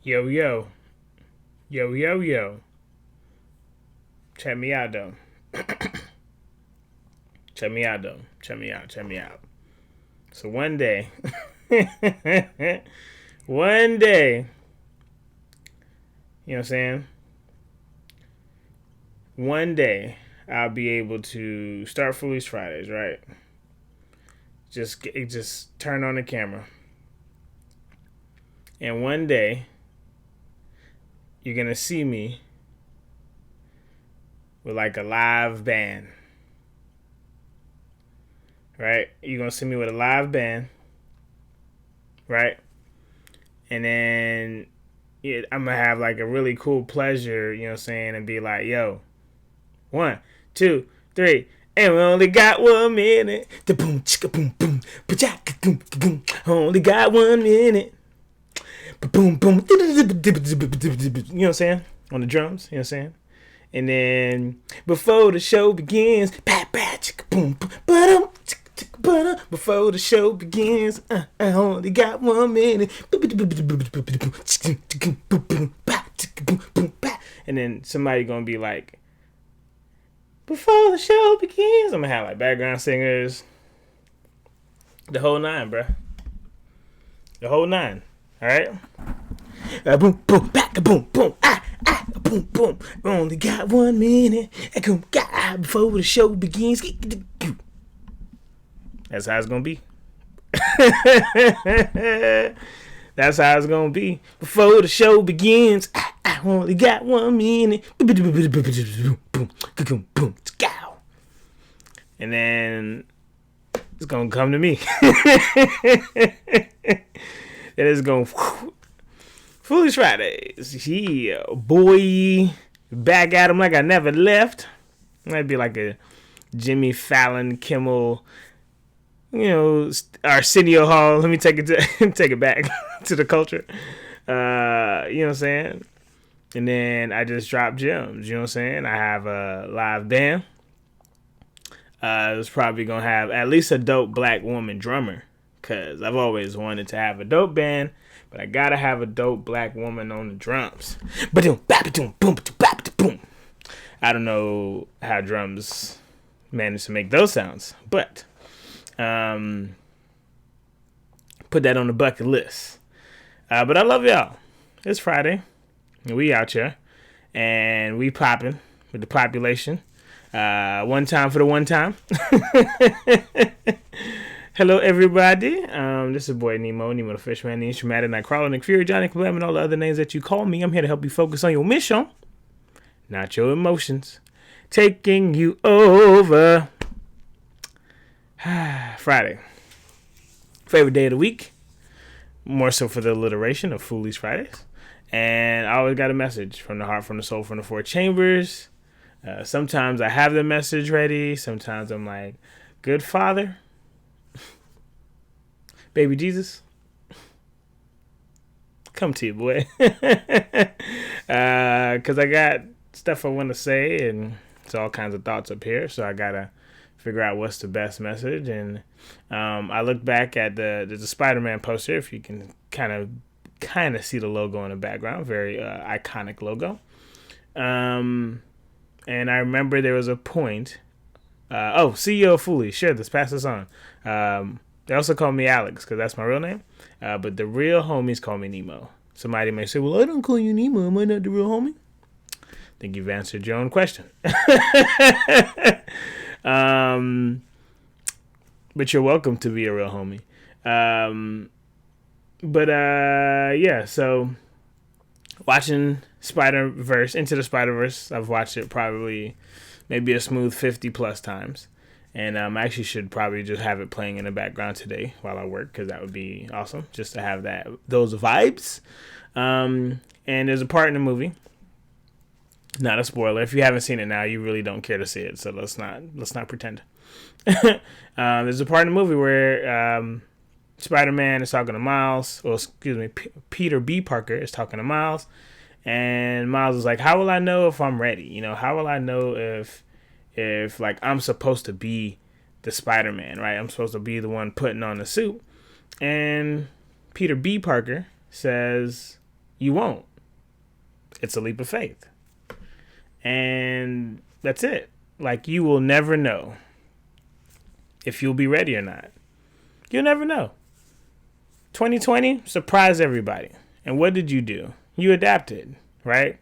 Yo, yo, yo, yo, yo. Check me out, though. Check me out, though. Check me out. Check me out. So one day, one day, you know what I'm saying? One day, I'll be able to start Foolies Fridays, right? Just turn on the camera, and one day, you're gonna see me with like a live band, right? You're gonna see me with a live band, right? And then I'm gonna have like a really cool pleasure, you know what I'm saying, and be like, yo, one, two, three, and we only got 1 minute. The boom, chicka boom, boom, pachaka boom, boom. Only got 1 minute. Boom, boom. You know what I'm saying? On the drums, you know what I'm saying? And then before the show begins, pat pat chicka boom, boom, before the show begins, I only got 1 minute. And then somebody gonna be like, before the show begins, I'm gonna have like background singers, the whole nine, bruh. The whole nine. All right. Boom, boom, back, boom, boom, boom, boom. Only got 1 minute. Before the show begins. That's how it's gonna be. That's how it's gonna be. Before the show begins, I only got 1 minute. And then it's gonna come to me. Then it's gonna Foolish Fridays. Yeah, boy, back at him like I never left. Might be like a Jimmy Fallon, Kimmel, Arsenio Hall. Let me take it back to the culture. You know what I'm saying? And then I just drop gems. You know what I'm saying? I have a live band. It's probably gonna have at least a dope black woman drummer, cause I've always wanted to have a dope band, but I gotta have a dope black woman on the drums. I don't know how drums manage to make those sounds, but put that on the bucket list. But I love y'all. It's Friday, and we out here, and we popping with the population. One time for the one time. Hello, everybody. This is boy Nemo the Fishman, the Instrumatic, Nightcrawler, Nick Fury, Johnny Kablam, and all the other names that you call me. I'm here to help you focus on your mission, not your emotions. Taking you over. Friday. Favorite day of the week. More so for the alliteration of Foolies Fridays. And I always got a message from the heart, from the soul, from the four chambers. Sometimes I have the message ready. Sometimes I'm like, good father, baby Jesus, come to you, boy. Because I got stuff I want to say, and it's all kinds of thoughts up here. So I got to figure out what's the best message. And I look back at the Spider-Man poster, if you can kind of see the logo in the background. Very iconic logo. And I remember there was a point. CEO of Foolies. Sure, let's pass this on. They also call me Alex because that's my real name. But the real homies call me Nemo. Somebody may say, well, I don't call you Nemo. Am I not the real homie? I think you've answered your own question. But you're welcome to be a real homie. Yeah, so watching Into the Spider-Verse, I've watched it probably maybe a smooth 50 plus times. And I actually should probably just have it playing in the background today while I work, because that would be awesome just to have those vibes. And there's a part in the movie, not a spoiler. If you haven't seen it now, you really don't care to see it, so let's not pretend. There's a part in the movie where Spider-Man is talking to Miles, or excuse me, Peter B. Parker is talking to Miles, and Miles is like, how will I know if I'm ready? How will I know if like I'm supposed to be the Spider-Man, right? I'm supposed to be the one putting on the suit. And Peter B. Parker says, You won't. It's a leap of faith. And that's it. Like, you will never know if you'll be ready or not. You'll never know. 2020 surprised everybody. And what did you do? You adapted, right?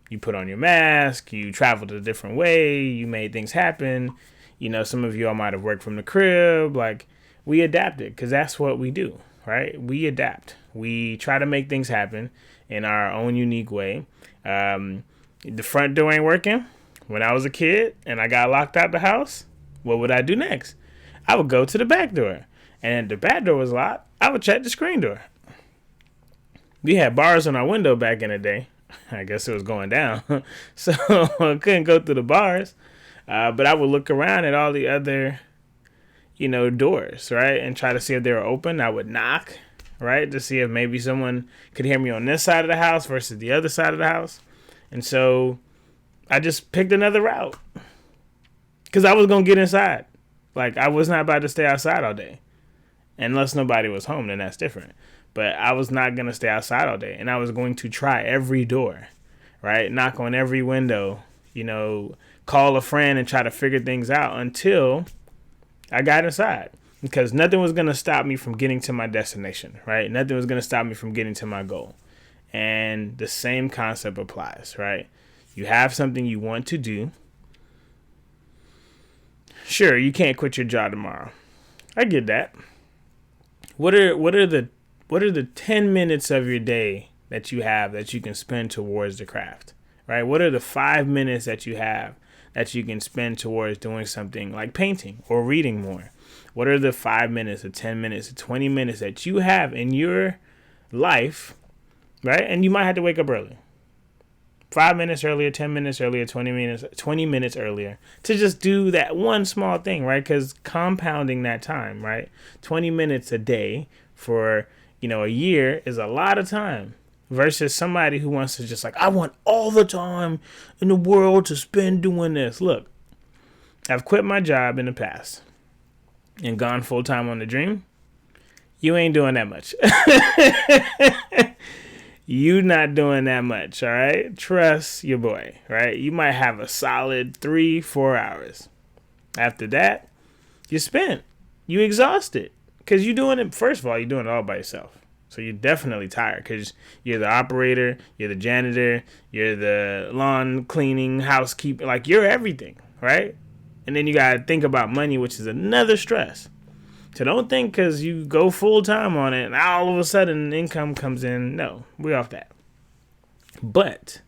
You put on your mask, you traveled a different way, you made things happen. You know, some of you all might have worked from the crib. Like, we adapted because that's what we do, right? We adapt. We try to make things happen in our own unique way. The front door ain't working. When I was a kid and I got locked out the house, what would I do next? I would go to the back door. And if the back door was locked, I would check the screen door. We had bars on our window back in the day. I guess it was going down. So I couldn't go through the bars. But I would look around at all the other, doors, right? And try to see if they were open. I would knock, right? To see if maybe someone could hear me on this side of the house versus the other side of the house. And so I just picked another route. Because I was going to get inside. Like, I was not about to stay outside all day. Unless nobody was home, then that's different. But I was not going to stay outside all day. And I was going to try every door, right? Knock on every window, call a friend and try to figure things out until I got inside. Because nothing was going to stop me from getting to my destination, right? Nothing was going to stop me from getting to my goal. And the same concept applies, right? You have something you want to do. Sure, you can't quit your job tomorrow. I get that. What are the 10 minutes of your day that you have that you can spend towards the craft, right? What are the 5 minutes that you have that you can spend towards doing something like painting or reading more? What are the 5 minutes, the 10 minutes, the 20 minutes that you have in your life, right? And you might have to wake up early. 5 minutes earlier, 10 minutes earlier, 20 minutes earlier to just do that one small thing, right? Because compounding that time, right? 20 minutes a day for, a year is a lot of time versus somebody who wants to just like, I want all the time in the world to spend doing this. Look, I've quit my job in the past and gone full time on the dream. You ain't doing that much. You not doing that much, all right? Trust your boy, right? You might have a solid 3-4 hours. After that, you're spent. You exhausted. Because you're doing it, first of all, you're doing it all by yourself. So you're definitely tired because you're the operator, you're the janitor, you're the lawn cleaning, housekeeping. Like, you're everything, right? And then you got to think about money, which is another stress. So don't think because you go full time on it and all of a sudden income comes in. No, we're off that. But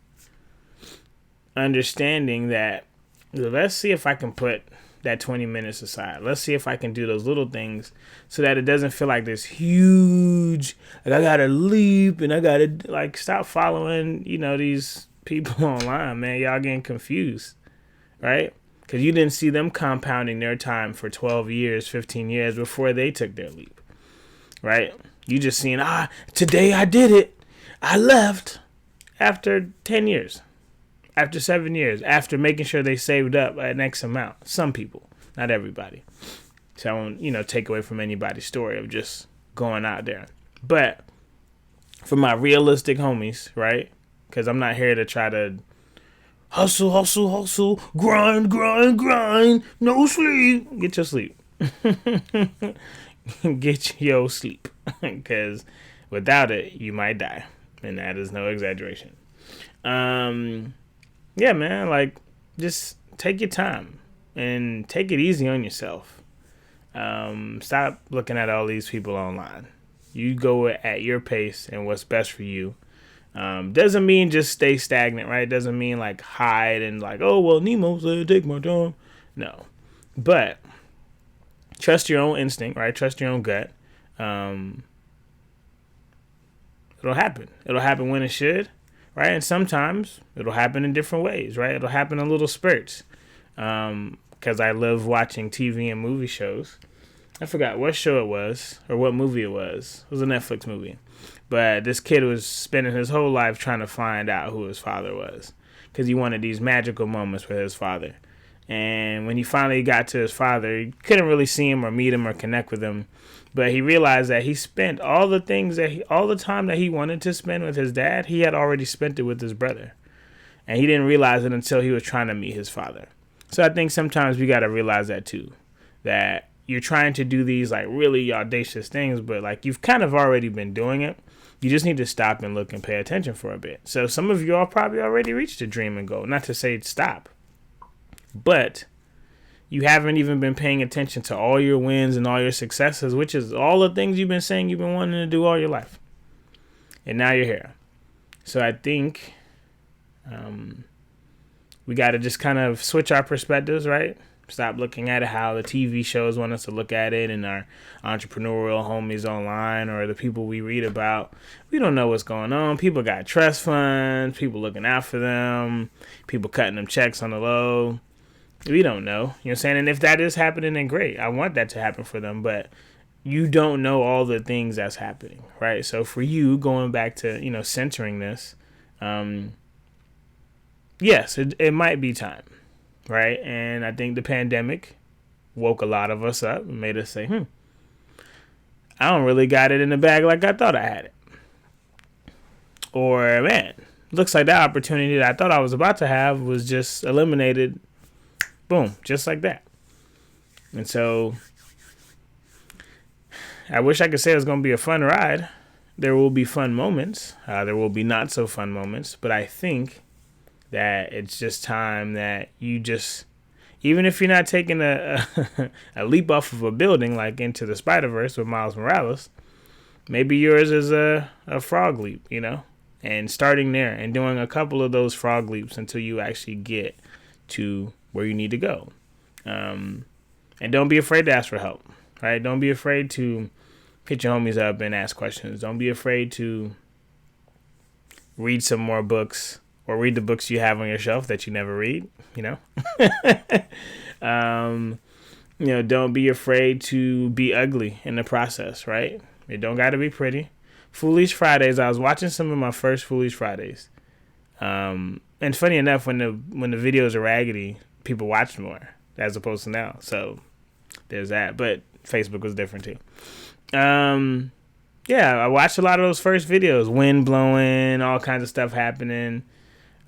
understanding that, let's see if I can put that 20 minutes aside. Let's see if I can do those little things so that it doesn't feel like this huge, like I got to leap and I got to like stop following, these people online, man. Y'all getting confused, right? Because you didn't see them compounding their time for 12 years, 15 years before they took their leap, right? You just seen, today I did it. I left after 10 years, after 7 years, after making sure they saved up an X amount. Some people, not everybody. So I won't, take away from anybody's story of just going out there. But for my realistic homies, right? Because I'm not here to try to hustle, hustle, hustle, grind, grind, grind, no sleep. Get your sleep. Get your sleep. Because without it, you might die. And that is no exaggeration. Yeah, man, like, just take your time and take it easy on yourself. Stop looking at all these people online. You go at your pace and what's best for you. Doesn't mean just stay stagnant, right? Doesn't mean like hide and like, oh, well, Nemo said take my time. No. But trust your own instinct, right? Trust your own gut. It'll happen. It'll happen when it should, right? And sometimes it'll happen in different ways, right? It'll happen in little spurts. Because I love watching TV and movie shows. I forgot what show it was or what movie it was. It was a Netflix movie. But this kid was spending his whole life trying to find out who his father was because he wanted these magical moments with his father. And when he finally got to his father, he couldn't really see him or meet him or connect with him. But he realized that he spent all the time that he wanted to spend with his dad, he had already spent it with his brother. And he didn't realize it until he was trying to meet his father. So I think sometimes we got to realize that too. That you're trying to do these like really audacious things, but like you've kind of already been doing it. You just need to stop and look and pay attention for a bit. So some of you all probably already reached a dream and goal. Not to say stop. But you haven't even been paying attention to all your wins and all your successes, which is all the things you've been saying you've been wanting to do all your life. And now you're here. So I think we got to just kind of switch our perspectives, right? Stop looking at it how the TV shows want us to look at it and our entrepreneurial homies online or the people we read about. We don't know what's going on. People got trust funds, people looking out for them, people cutting them checks on the low. We don't know. You know what I'm saying? And if that is happening, then great. I want that to happen for them. But you don't know all the things that's happening, right? So for you, going back to, centering this, yes, it might be time, right? And I think the pandemic woke a lot of us up and made us say, I don't really got it in the bag like I thought I had it. Or, man, looks like that opportunity that I thought I was about to have was just eliminated. Boom, just like that. And so I wish I could say it was going to be a fun ride. There will be fun moments. There will be not so fun moments. But I think that it's just time that you just, even if you're not taking a leap off of a building like Into the Spider-Verse with Miles Morales, maybe yours is a frog leap, and starting there and doing a couple of those frog leaps until you actually get to where you need to go. And don't be afraid to ask for help, right? Don't be afraid to hit your homies up and ask questions. Don't be afraid to read some more books or read the books you have on your shelf that you never read, don't be afraid to be ugly in the process, right? It don't got to be pretty. Foolies Fridays, I was watching some of my first Foolies Fridays. And funny enough, when the videos are raggedy, people watch more as opposed to now. So there's that. But Facebook was different too. I watched a lot of those first videos. Wind blowing, all kinds of stuff happening.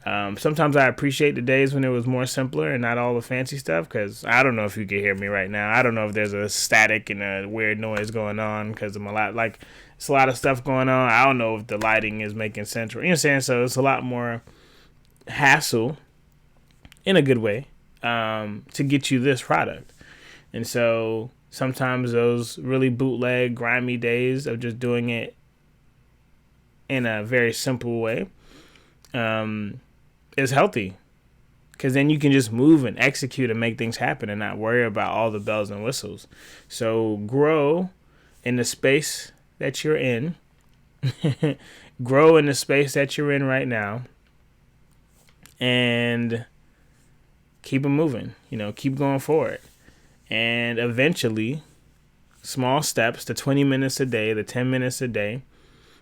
Sometimes I appreciate the days when it was more simpler and not all the fancy stuff, because I don't know if you can hear me right now. I don't know if there's a static and a weird noise going on because I'm it's a lot of stuff going on. I don't know if the lighting is making sense. You know what I'm saying? So it's a lot more hassle in a good way to get you this product. And so sometimes those really bootleg, grimy days of just doing it in a very simple way is healthy, because then you can just move and execute and make things happen and not worry about all the bells and whistles. So grow in the space that you're in. Grow in the space that you're in right now. And keep it moving. Keep going forward. And eventually, small steps, the 20 minutes a day, the 10 minutes a day,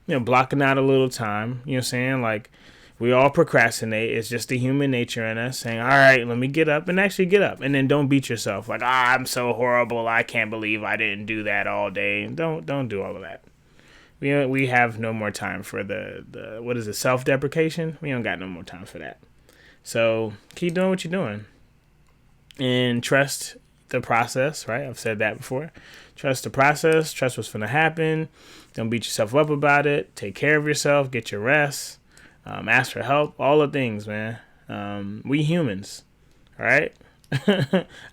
blocking out a little time. You know what I'm saying? Like, we all procrastinate. It's just the human nature in us saying, all right, let me get up, and actually get up. And then don't beat yourself. Like, I'm so horrible. I can't believe I didn't do that all day. Don't do all of that. We have no more time for the what is it, self-deprecation? We don't got no more time for that. So keep doing what you're doing. And trust the process, right? I've said that before. Trust the process. Trust what's going to happen. Don't beat yourself up about it. Take care of yourself. Get your rest. Ask for help. All the things, man. We humans, all right?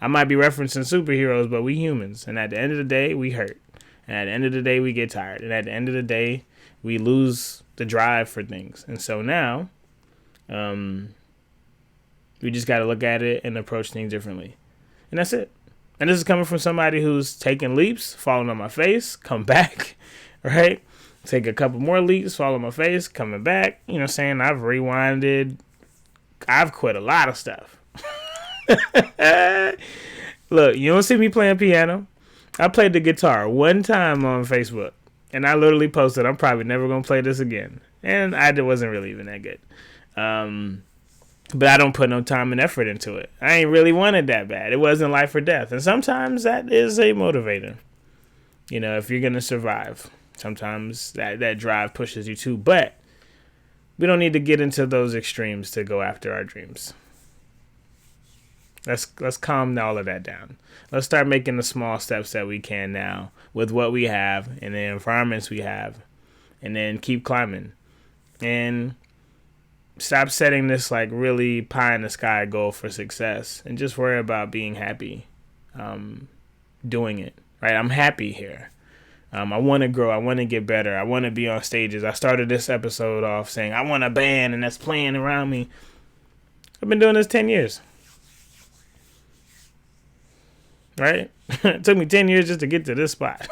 I might be referencing superheroes, but we humans. And at the end of the day, we hurt. And at the end of the day, we get tired. And at the end of the day, we lose the drive for things. And so now, we just got to look at it and approach things differently. And that's it. And this is coming from somebody who's taken leaps, falling on my face, come back, right? Take a couple more leaps, fall on my face, coming back. You know what I'm saying? I've rewinded. I've quit a lot of stuff. Look, you don't see me playing piano. I played the guitar one time on Facebook. And I literally posted, I'm probably never going to play this again. And I wasn't really even that good. But I don't put no time and effort into it. I ain't really wanted that bad. It wasn't life or death. And sometimes that is a motivator. You know, if you're going to survive, sometimes that drive pushes you too. But we don't need to get into those extremes to go after our dreams. Let's calm all of that down. Let's start making the small steps that we can now with what we have and the environments we have, and then keep climbing. And stop setting this like really pie in the sky goal for success, and just worry about being happy doing it. Right? I'm happy here. I want to grow. I want to get better. I want to be on stages. I started this episode off saying I want a band and that's playing around me. I've been doing this 10 years. Right? It took me 10 years just to get to this spot.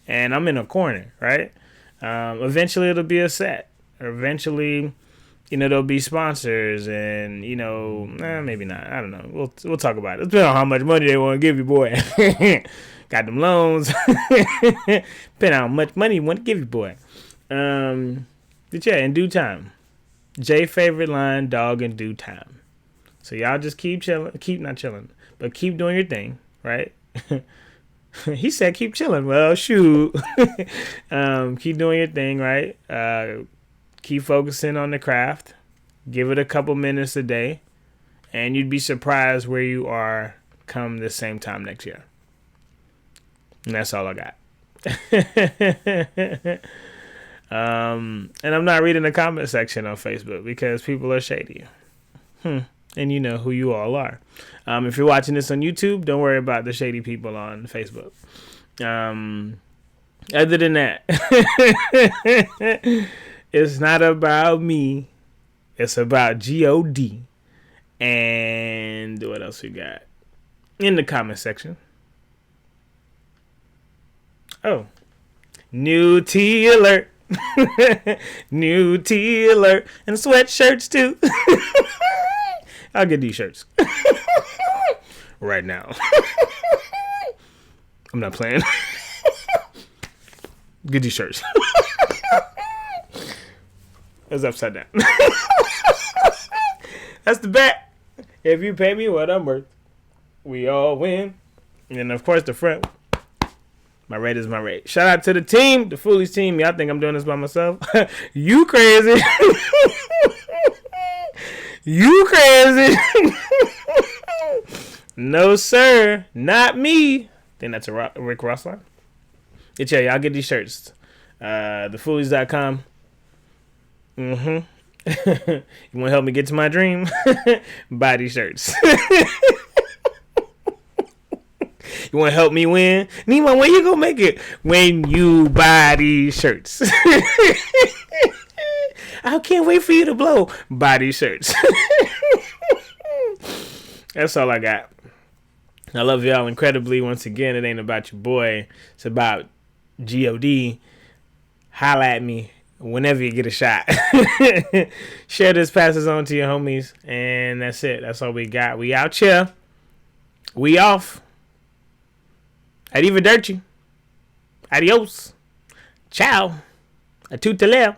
And I'm in a corner, right? Eventually it'll be a set. Eventually, there'll be sponsors and, maybe not. I don't know. We'll talk about it. It depends on how much money they want to give you, boy. Got them loans. Depending on how much money you want to give you, boy. But yeah, in due time. Jay favorite line, dog in due time. So y'all just keep chilling. Keep not chilling. But keep doing your thing, right? He said keep chilling. Well, shoot. Keep doing your thing, right? Keep focusing on the craft. Give it a couple minutes a day. And you'd be surprised where you are come the same time next year. And that's all I got. And I'm not reading the comment section on Facebook because people are shady. And you know who you all are. If you're watching this on YouTube, don't worry about the shady people on Facebook. Other than that, it's not about me. It's about God. And what else we got? In the comment section. Oh. New tea alert. New tea alert. And sweatshirts too. I'll get these shirts. Right now. I'm not playing. Get these shirts. It's upside down. That's the bet. If you pay me what I'm worth, we all win. And of course the front. My rate is my rate. Shout out to the team, the Foolies team. Y'all think I'm doing this by myself? You crazy. You crazy. No, sir. Not me. I think that's a Rick Ross line. Yeah, y'all get these shirts. Thefoolies.com. You want to help me get to my dream? Buy these shirts. You want to help me win? Nima, when you gonna make it? When you buy these shirts. I can't wait for you to blow. Buy these shirts. That's all I got. I love y'all incredibly. Once again, it ain't about your boy. It's about God. Holla at me whenever you get a shot. Share this, pass this on to your homies. And that's it. That's all we got. We out here. We off. Arrivederci. Adios. Ciao. A tuteleo.